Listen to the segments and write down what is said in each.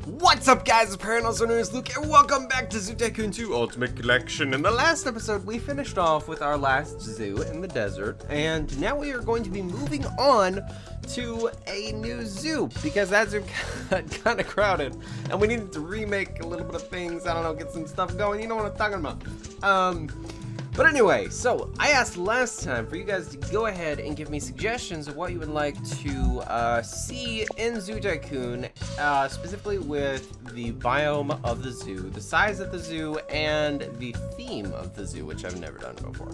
What's up, guys? It's Apareon, also known as Luke, and welcome back to Zoo Tycoon 2 Ultimate Collection. In the last episode, we finished off with our last zoo in the desert, and now we are going to be moving on to a new zoo, because that zoo got kind of crowded, and we needed to remake a little bit of things, I don't know, get some stuff going, you know what I'm talking about. But anyway, so I asked last time for you guys to go ahead and give me suggestions of what you would like to see in Zoo Tycoon, specifically with the biome of the zoo, the size of the zoo, and the theme of the zoo, which I've never done before.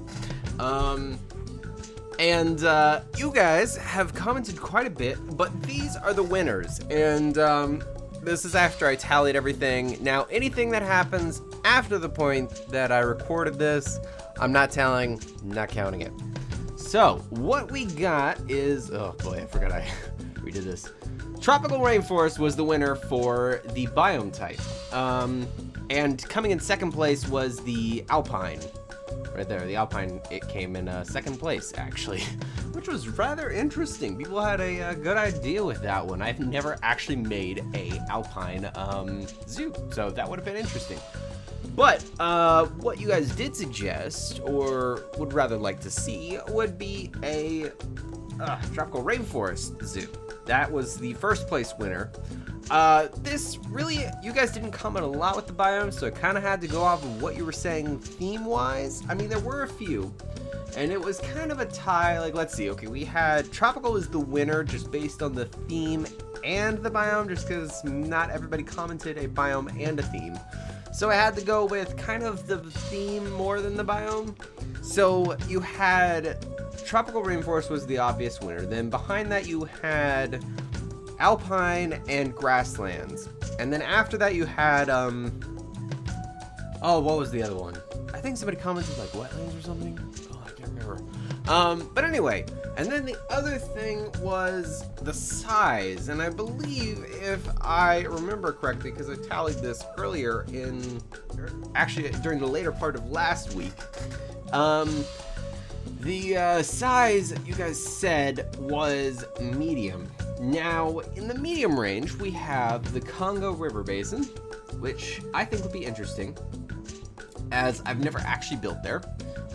You guys have commented quite a bit, but these are the winners, and this is after I tallied everything. Now, anything that happens after the point that I recorded this, I'm not telling, not counting it. So, what we got is, oh boy, I forgot I redid this. Tropical Rainforest was the winner for the biome type. And coming in second place was the Alpine. Right there, the Alpine, it came in second place, actually, which was rather interesting. People had a good idea with that one. I've never actually made a Alpine zoo, so that would have been interesting. But what you guys did suggest, or would rather like to see, would be a Tropical Rainforest Zoo. That was the first place winner. This really, you guys didn't comment a lot with the biome, so I kind of had to go off of what you were saying theme-wise. I mean, there were a few, and it was kind of a tie. Like, let's see. Okay, we had Tropical as the winner just based on the theme and the biome, just because not everybody commented a biome and a theme. So I had to go with kind of the theme more than the biome. So you had Tropical Rainforest was the obvious winner. Then behind that you had Alpine and Grasslands. And then after that you had, oh, what was the other one? I think somebody commented like Wetlands or something. Oh, I can't remember. But anyway, and then the other thing was the size, and I believe, if I remember correctly, because I tallied this earlier actually during the later part of last week, the size you guys said was medium. Now, in the medium range, we have the Congo River Basin, which I think would be interesting, as I've never actually built there.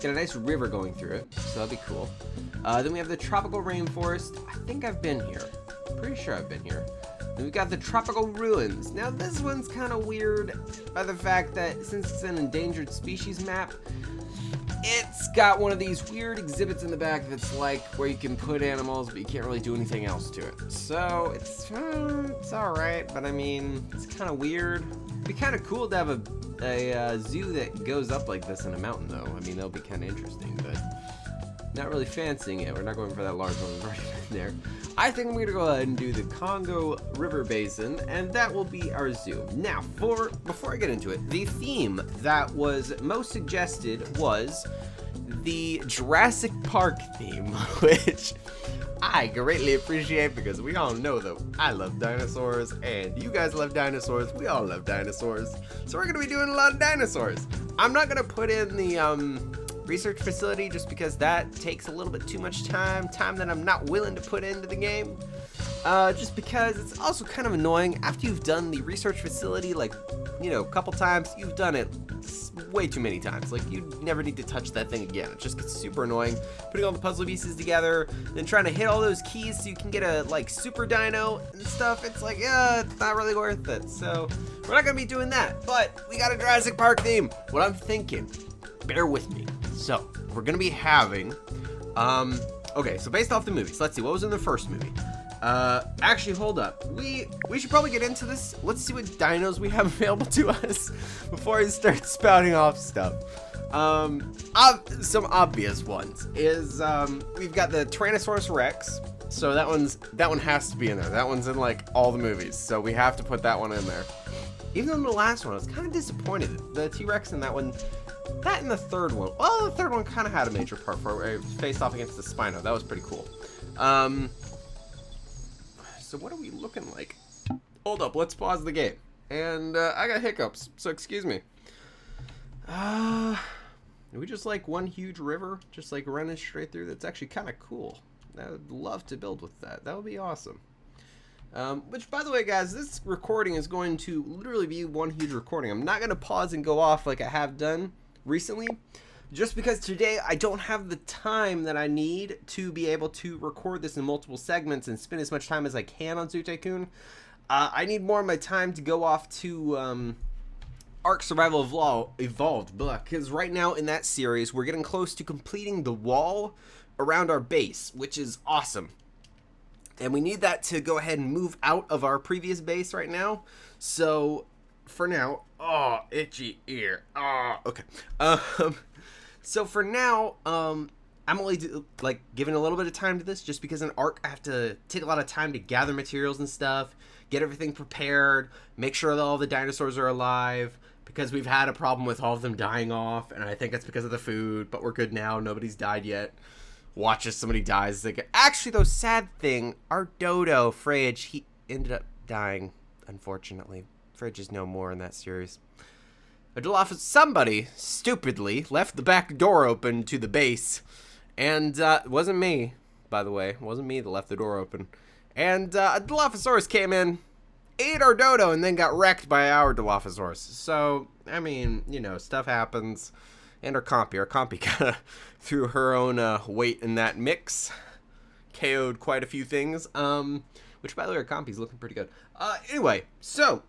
Got a nice river going through it, so that'd be cool. Then we have the Tropical Rainforest. I think I've been here. Pretty sure I've been here. Then we've got the Tropical Ruins. Now this one's kind of weird by the fact that since it's an endangered species map, it's got one of these weird exhibits in the back that's like where you can put animals, but you can't really do anything else to it. So it's alright, but I mean, it's kind of weird. It'd be kind of cool to have a zoo that goes up like this in a mountain, though. I mean, that'll be kind of interesting, but not really fancying it. We're not going for that large one. We've already been there. I think I'm going to go ahead and do the Congo River Basin, and that will be our zoo. Now, before I get into it, the theme that was most suggested was the Jurassic Park theme, which I greatly appreciate because we all know that I love dinosaurs and you guys love dinosaurs. We all love dinosaurs. So we're going to be doing a lot of dinosaurs. I'm not going to put in the research facility just because that takes a little bit too much time that I'm not willing to put into the game. Just because it's also kind of annoying after you've done the research facility, like, you know, a couple times. You've done it way too many times. Like, you never need to touch that thing again. It just gets super annoying putting all the puzzle pieces together, then trying to hit all those keys so you can get a like super dino and stuff. It's like, yeah, it's not really worth it. So we're not gonna be doing that, but we got a Jurassic Park theme. What I'm thinking, bear with me. So we're gonna be having okay, so based off the movies, let's see what was in the first movie. Actually, hold up. We should probably get into this. Let's see what dinos we have available to us before I start spouting off stuff. Some obvious ones is we've got the Tyrannosaurus Rex. So that one has to be in there. That one's in like all the movies, so we have to put that one in there. Even in the last one, I was kind of disappointed. The T-Rex in that one. That and the third one. Well, the third one kind of had a major part for it, where it faced off against the Spino. That was pretty cool. So what are we looking like? Hold up, let's pause the game. And I got hiccups, so excuse me. Are we just like one huge river, just like running straight through? That's actually kind of cool. I would love to build with that. That would be awesome. Which, by the way, guys, this recording is going to literally be one huge recording. I'm not going to pause and go off like I have done recently, just because today I don't have the time that I need to be able to record this in multiple segments and spend as much time as I can on Zoo Tycoon. I need more of my time to go off to Ark Survival Evolved, because right now in that series, we're getting close to completing the wall around our base, which is awesome. And we need that to go ahead and move out of our previous base right now. So, for now... Oh, itchy ear. Oh, okay. So, for now, I'm only, giving a little bit of time to this, just because in Ark, I have to take a lot of time to gather materials and stuff, get everything prepared, make sure that all the dinosaurs are alive, because we've had a problem with all of them dying off, and I think it's because of the food, but we're good now. Nobody's died yet. Watch as somebody dies. Actually, though, sad thing, our dodo, Fridge, he ended up dying, unfortunately. Fridge is no more in that series. Somebody, stupidly, left the back door open to the base. And, it wasn't me, by the way. It wasn't me that left the door open. And, a Dilophosaurus came in, ate our dodo, and then got wrecked by our Dilophosaurus. So, I mean, you know, stuff happens. And our Compy kind of threw her own weight in that mix. KO'd quite a few things. Which, by the way, our Compy's looking pretty good. Anyway, so,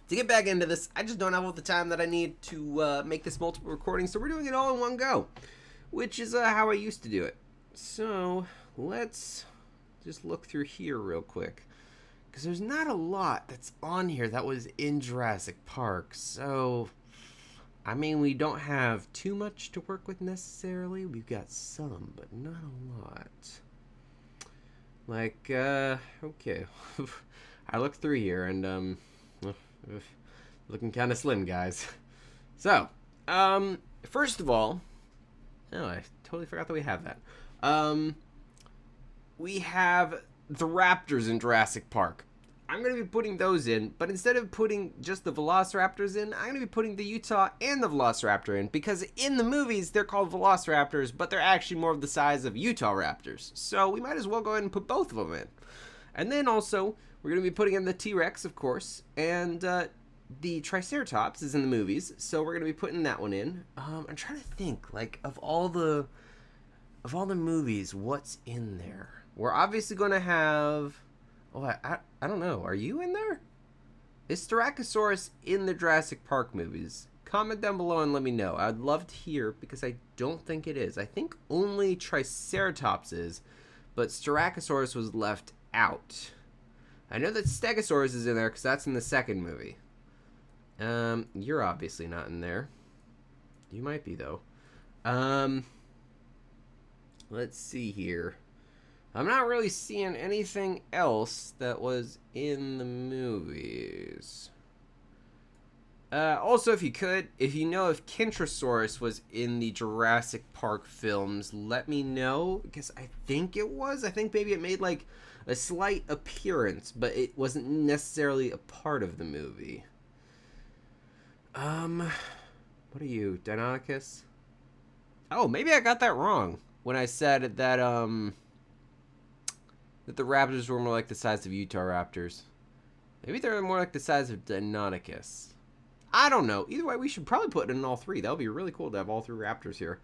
to get back into this, I just don't have all the time that I need to make this multiple recordings, so we're doing it all in one go. Which is how I used to do it. So, let's just look through here real quick. Because there's not a lot that's on here that was in Jurassic Park, so... I mean, we don't have too much to work with necessarily. We've got some, but not a lot. Like, okay. I looked through here and, looking kind of slim, guys. So, first of all, oh, I totally forgot that we have that. We have the raptors in Jurassic Park. I'm going to be putting those in, but instead of putting just the Velociraptors in, I'm going to be putting the Utah and the Velociraptor in, because in the movies, they're called Velociraptors, but they're actually more of the size of Utah Raptors. So we might as well go ahead and put both of them in. And then also, we're going to be putting in the T-Rex, of course, and the Triceratops is in the movies, so we're going to be putting that one in. I'm trying to think, like, of all the movies, what's in there? We're obviously going to have... Oh, I don't know. Are you in there? Is Styracosaurus in the Jurassic Park movies? Comment down below and let me know. I'd love to hear, because I don't think it is. I think only Triceratops is, but Styracosaurus was left out. I know that Stegosaurus is in there, because that's in the second movie. You're obviously not in there. You might be, though. Let's see here. I'm not really seeing anything else that was in the movies. Also, if you know if Kentrosaurus was in the Jurassic Park films, let me know, because I think it was. I think maybe it made, like, a slight appearance, but it wasn't necessarily a part of the movie. What are you, Deinosuchus? Oh, maybe I got that wrong when I said that, that the raptors were more like the size of Utah raptors. Maybe they're more like the size of Deinosuchus. I don't know. Either way, we should probably put it in all three. That would be really cool to have all three raptors here.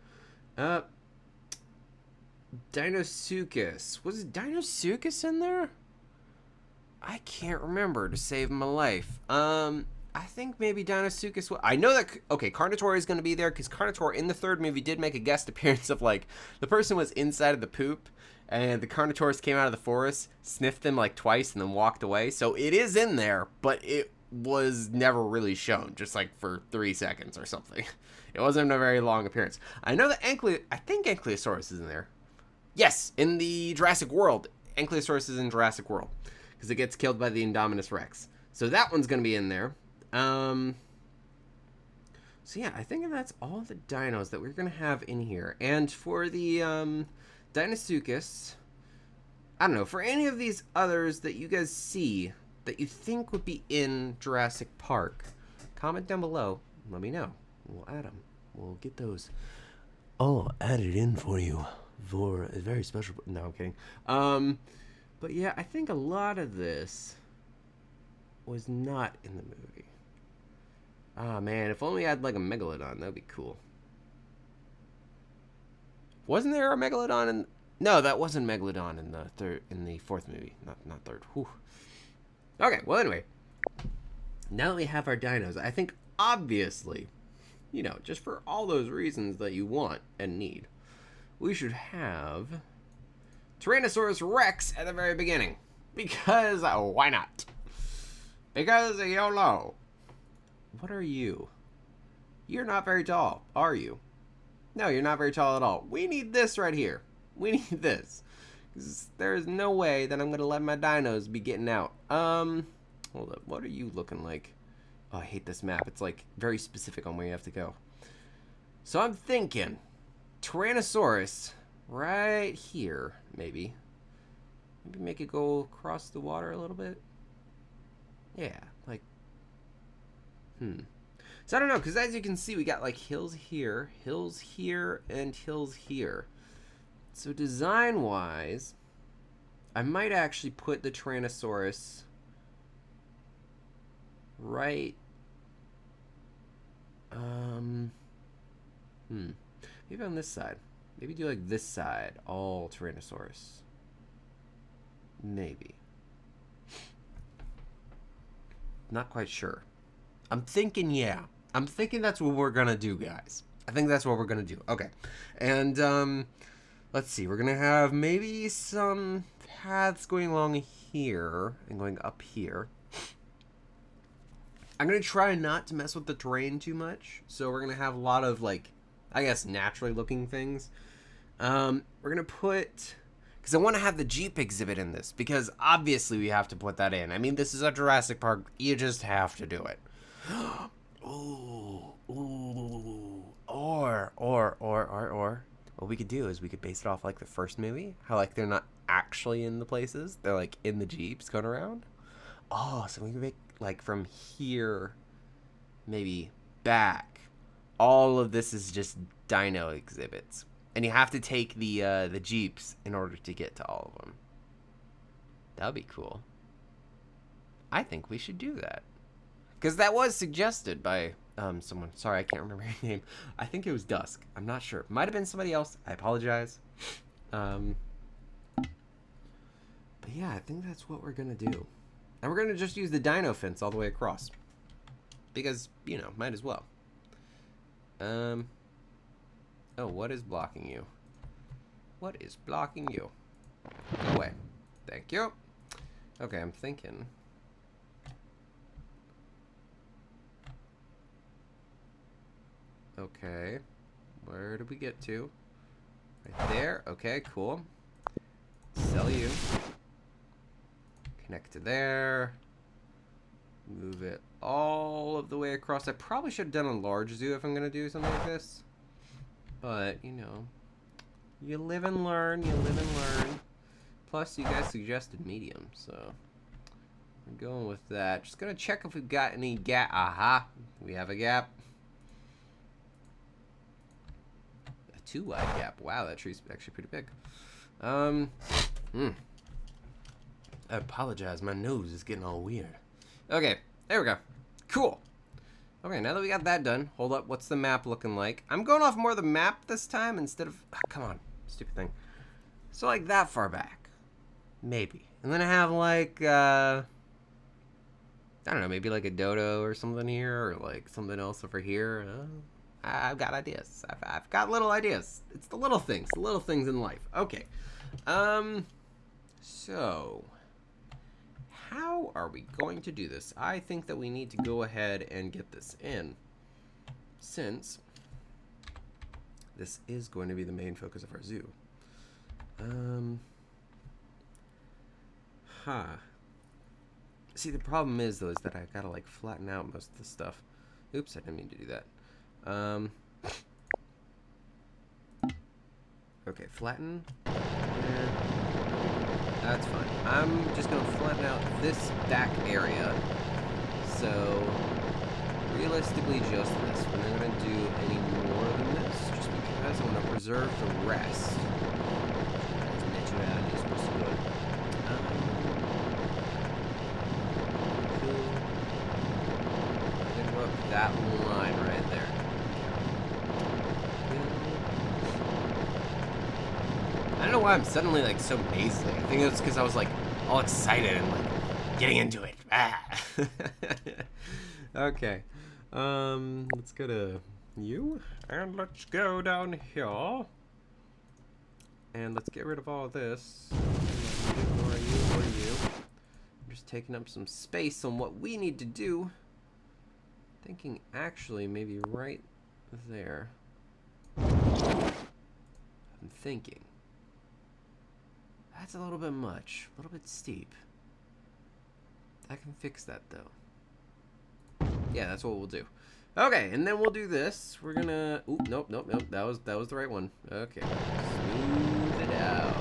Deinosuchus. Was Deinosuchus in there? I can't remember to save my life. I think maybe Deinosuchus... I know that... Okay, Carnotaur is going to be there, because Carnotaur in the third movie did make a guest appearance of, like, the person was inside of the poop, and the Carnotaurus came out of the forest, sniffed them, like, twice, and then walked away. So it is in there, but it was never really shown, just, like, for 3 seconds or something. It wasn't a very long appearance. I know that I think Ankylosaurus is in there. Yes, in the Jurassic World. Ankylosaurus is in Jurassic World, because it gets killed by the Indominus Rex. So that one's going to be in there. So yeah, I think that's all the dinos that we're going to have in here. And for the, Deinosuchus, I don't know, for any of these others that you guys see that you think would be in Jurassic Park, comment down below, let me know. We'll add them. We'll get those all added in for you for a very special... No, I'm kidding. But yeah, I think a lot of this was not in the movie. Ah, man, if only I had like a megalodon, that'd be cool. Wasn't there a megalodon in? No, that wasn't megalodon in the fourth movie, not third. Whew. Okay, well anyway, now that we have our dinos, I think obviously, you know, just for all those reasons that you want and need, we should have Tyrannosaurus Rex at the very beginning. Because why not? Because YOLO. What are you? You're not very tall, are you? No, you're not very tall at all. We need this right here. We need this. There's no way that I'm going to let my dinos be getting out. Hold up. What are you looking like? Oh, I hate this map. It's like very specific on where you have to go. So I'm thinking Tyrannosaurus right here, maybe. Maybe make it go across the water a little bit. Yeah, like, So I don't know, because as you can see, we got like hills here, and hills here. So design-wise, I might actually put the Tyrannosaurus right, maybe on this side. Maybe do like this side, all Tyrannosaurus. Maybe. Not quite sure. I'm thinking, yeah. I'm thinking that's what we're gonna do, guys. I think that's what we're gonna do. Okay. And, let's see. We're gonna have maybe some paths going along here and going up here. I'm gonna try not to mess with the terrain too much. So we're gonna have a lot of, like, I guess, naturally looking things. We're gonna put... because I want to have the Jeep exhibit in this, because obviously we have to put that in. I mean, this is a Jurassic Park. You just have to do it. Or what we could do is we could base it off like the first movie. How like they're not actually in the places. They're like in the Jeeps going around. Oh, so we can make like from here, maybe back. All of this is just dino exhibits. And you have to take the Jeeps in order to get to all of them. That would be cool. I think we should do that. Because that was suggested by someone. Sorry, I can't remember your name. I think it was Dusk. I'm not sure. Might have been somebody else. I apologize. But yeah, I think that's what we're going to do. And we're going to just use the Dino Fence all the way across. Because, you know, might as well. Oh, what is blocking you? What is blocking you? Go away. Thank you. Okay, I'm thinking. Okay. Where did we get to? Right there. Okay, cool. Sell you. Connect to there. Move it all of the way across. I probably should have done a large zoo if I'm going to do something like this. But, you know, you live and learn, you live and learn. Plus, you guys suggested medium, so I'm going with that. Just going to check if we've got any gap. Aha, we have a gap. A 2-wide gap. Wow, that tree's actually pretty big. I apologize, my nose is getting all weird. Okay, there we go. Cool. Okay, now that we got that done, hold up, what's the map looking like? I'm going off more of the map this time instead of... Oh, come on, stupid thing. So, like, that far back. Maybe. And then I have, like, I don't know, maybe like a dodo or something here, or, like, something else over here. I've got ideas. I've got little ideas. It's the little things in life. Okay. So... how are we going to do this? I think that we need to go ahead and get this in, since this is going to be the main focus of our zoo. See, the problem is, though, is that I gotta, like, flatten out most of the stuff. Oops, I didn't mean to do that. Okay, flatten. That's fine. I'm just going to flatten out this back area. So, realistically, just this. We're not going to do any more than this, just because I want to preserve the rest. that line right there. I don't know why I'm suddenly like so nasally. I think it's because I was like all excited and like getting into it. Ah. Okay. Let's go to you and let's go down here. And let's get rid of all of this. Where are you? Where are you? I'm just taking up some space on what we need to do. Thinking actually maybe right there. I'm thinking. That's a little bit much. A little bit steep. I can fix that though. Yeah, that's what we'll do. Okay, and then we'll do this. We're gonna. Oop, nope, nope, nope. That was the right one. Okay, smooth it out.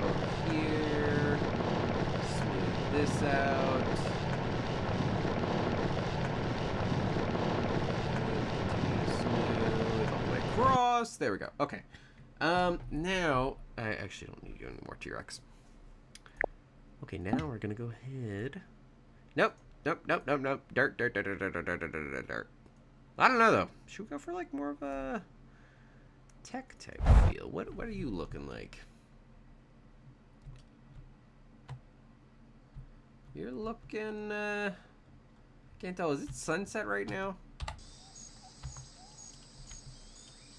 Over here. Smooth this out. Continue to smooth all the way across. There we go. Okay. Now I actually don't need you anymore, T-Rex. Okay, now we're gonna go ahead. Nope, nope, nope, nope, nope. Dirt, dirt, dirt, dirt, dirt, dirt, dirt, dirt, dirt. I don't know though. Should we go for like more of a tech type feel? What are you looking like? You're looking. Can't tell. Is it sunset right now?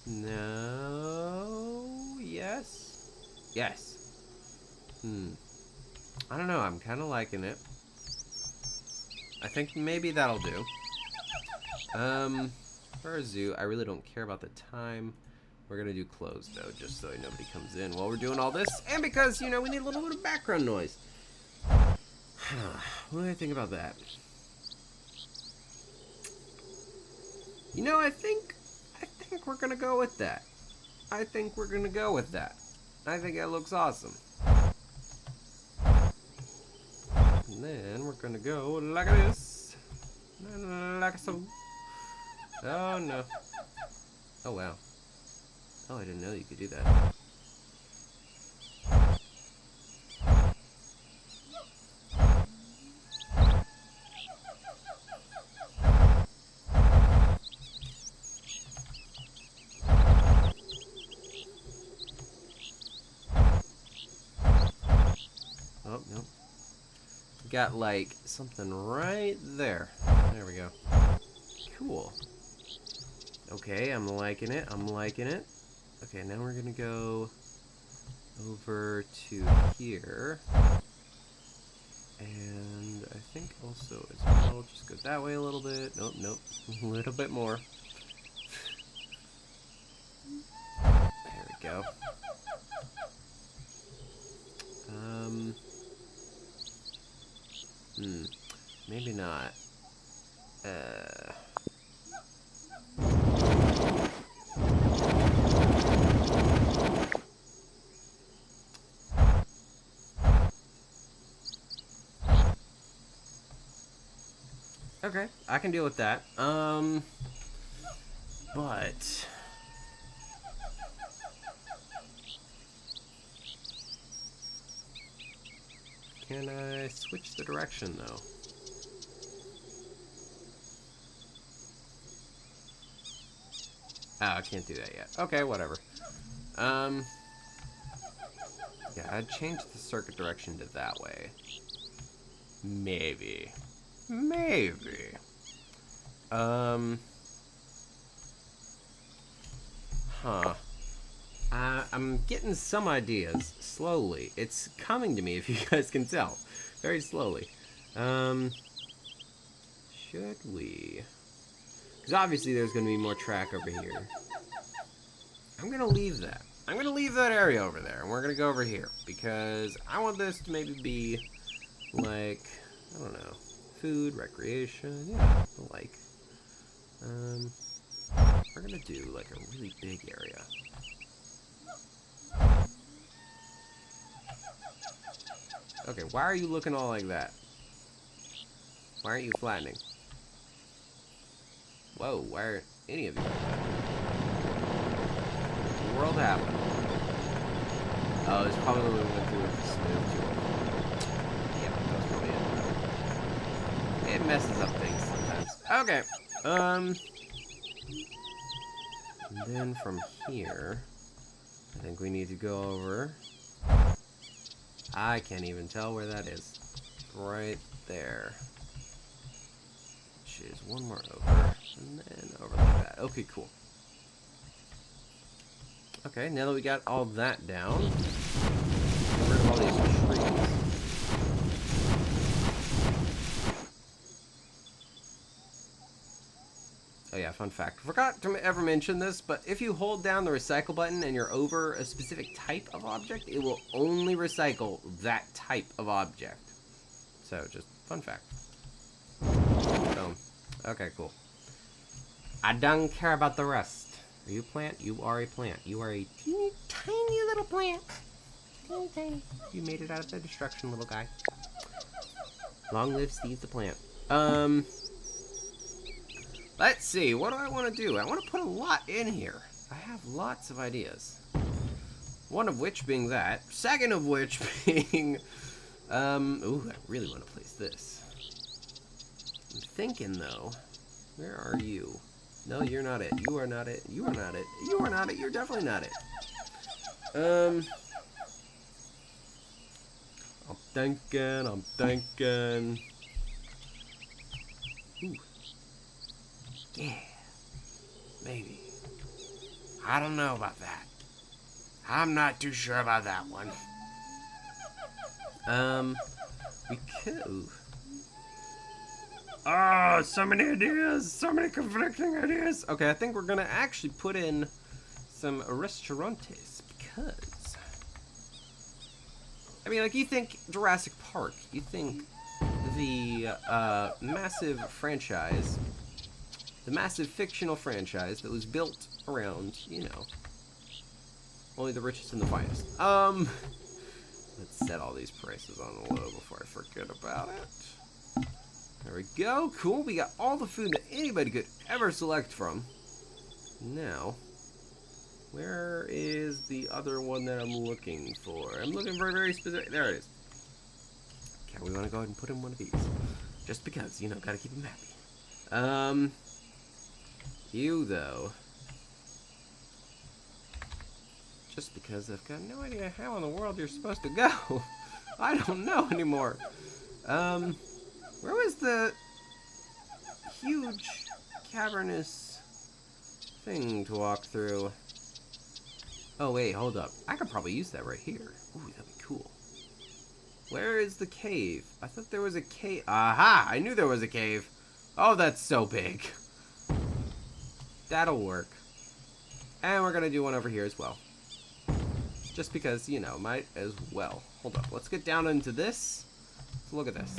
No. Yes. Yes. I don't know. I'm kind of liking it. I think maybe that'll do. For a zoo, I really don't care about the time. We're gonna do closed though, just so nobody comes in while we're doing all this, and because we need a little bit of background noise. What do I think about that? I think we're gonna go with that. I think we're gonna go with that. I think that looks awesome. And then we're gonna go like this. Like so. Oh no. Oh wow. Oh, I didn't know you could do that. Oh, no. Got like something right there. There we go. Cool. Okay, I'm liking it. I'm liking it. Okay, now we're gonna go over to here. And I think also as well, just go that way a little bit. Nope, nope. A little bit more. There we go. Maybe not. Okay, I can deal with that. But can I switch the direction though? Oh, I can't do that yet. Okay, whatever. Yeah, I'd change the circuit direction to that way. Maybe. Maybe. Huh. I'm getting some ideas slowly. It's coming to me, if you guys can tell. Very slowly. Should we? Because obviously there's going to be more track over here. I'm going to leave that. I'm going to leave that area over there, and we're going to go over here. Because I want this to maybe be, like, I don't know, food, recreation, yeah, the like. We're going to do, like, a really big area. Okay, why are you looking all like that? Why aren't you flattening? Whoa, why aren't any of you flattening? What in the world happened? Oh, it's probably when we went through with the smooth tool. Yeah, that was messes up things sometimes. Okay. And then from here, I think we need to go over. I can't even tell where that is. Right there. Which is one more over. And then over like that. Okay, cool. Okay, now that we got all that down, get rid of all these trees. Oh yeah, fun fact. Forgot to ever mention this, but if you hold down the recycle button and you're over a specific type of object, it will only recycle that type of object. So, just fun fact. Boom. Okay, cool. I don't care about the rest. Are you a plant? You are a plant. You are a teeny tiny little plant. Teeny tiny. You made it out of the destruction, little guy. Long live Steve the plant. Let's see. What do I want to do? I want to put a lot in here. I have lots of ideas. One of which being that. Second of which being... ooh, I really want to place this. I'm thinking, though. Where are you? No, you're not it. You are not it. You are not it. You are not it. You're definitely not it. I'm thinking. Ooh. Yeah. Maybe. I don't know about that. I'm not too sure about that one. We could. Oh, so many ideas. So many conflicting ideas. Okay, I think we're gonna actually put in some restaurantes because... I mean, like, you think Jurassic Park. You think the massive franchise... The massive fictional franchise that was built around, you know, only the richest and the finest. Let's set all these prices on the low before I forget about it. There we go. Cool. We got all the food that anybody could ever select from. Now, where is the other one that I'm looking for? I'm looking for a very specific... There it is. Okay, we want to go ahead and put in one of these. Just because, you know, gotta keep them happy. You, though. Just because I've got no idea how in the world you're supposed to go. I don't know anymore. Where was the huge cavernous thing to walk through? Oh, wait, hold up. I could probably use that right here. Ooh, that'd be cool. Where is the cave? I thought there was a cave. Aha! I knew there was a cave. Oh, that's so big. That'll work. And we're gonna do one over here as well. Just because, you know, might as well. Hold up, let's get down into this. Let's look at this.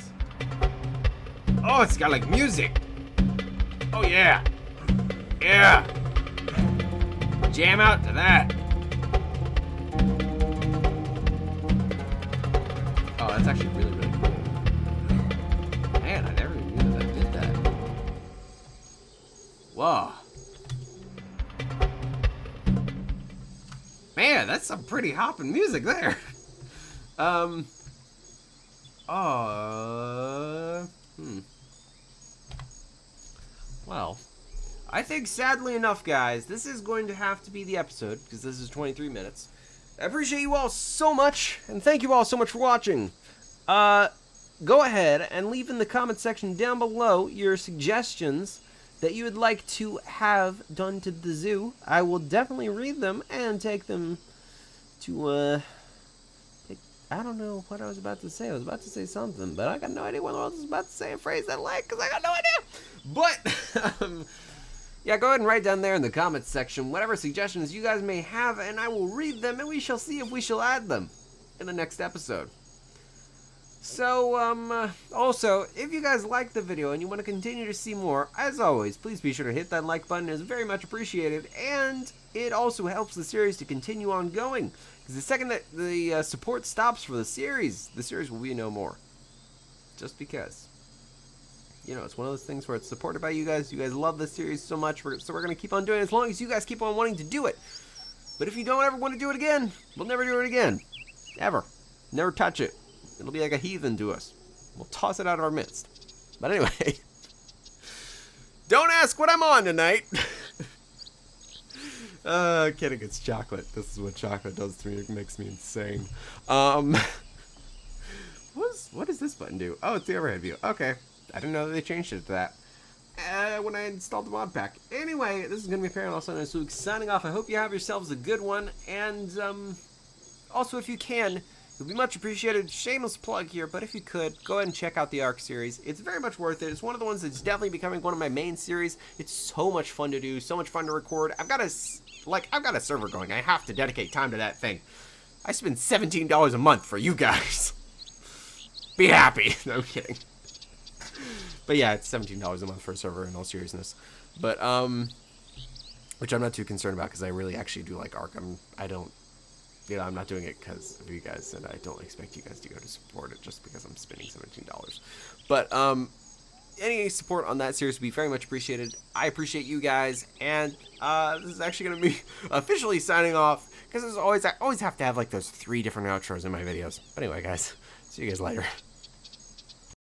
Oh, it's got like music. Oh yeah. Yeah. Jam out to that. Oh, that's actually really, really cool. Man, I never even knew that did that. Whoa. Man, that's some pretty hopping music there. Well, I think sadly enough, guys, this is going to have to be the episode, because this is 23 minutes. I appreciate you all so much, and thank you all so much for watching. Go ahead and leave in the comment section down below your suggestions that you would like to have done to the zoo. I will definitely read them and take them to, I don't know what I was about to say. I was about to say something, but I got no idea what I was about to say a phrase that like, because I got no idea. But, yeah, go ahead and write down there in the comments section whatever suggestions you guys may have, and I will read them, and we shall see if we shall add them in the next episode. So, also, if you guys like the video and you want to continue to see more, as always, please be sure to hit that like button. It's very much appreciated, and it also helps the series to continue on going. Because the second that the support stops for the series will be no more. Just because. You know, it's one of those things where it's supported by you guys. You guys love this series so much, so we're going to keep on doing it as long as you guys keep on wanting to do it. But if you don't ever want to do it again, we'll never do it again. Ever. Never touch it. It'll be like a heathen to us. We'll toss it out of our midst. But anyway, don't ask what I'm on tonight. Kidding, it's chocolate. This is what chocolate does to me. It makes me insane. What does this button do? Oh, it's the overhead view. Okay. I didn't know that they changed it to that when I installed the mod pack. Anyway, this is going to be Apareon, also Deinosuchus, signing off. I hope you have yourselves a good one. And, also, if you can, it would be much appreciated. Shameless plug here, but if you could, go ahead and check out the ARC series. It's very much worth it. It's one of the ones that's definitely becoming one of my main series. It's so much fun to do, so much fun to record. I've got a server going. I have to dedicate time to that thing. I spend $17 a month for you guys. Be happy. No, I'm kidding. But yeah, it's $17 a month for a server in all seriousness. But, which I'm not too concerned about because I really actually do like ARC. I'm not doing it because of you guys, and I don't expect you guys to go to support it just because I'm spending $17. But, any support on that series would be very much appreciated. I appreciate you guys, and, this is actually going to be officially signing off because I always have to have like those 3 different outros in my videos. But anyway, guys, see you guys later.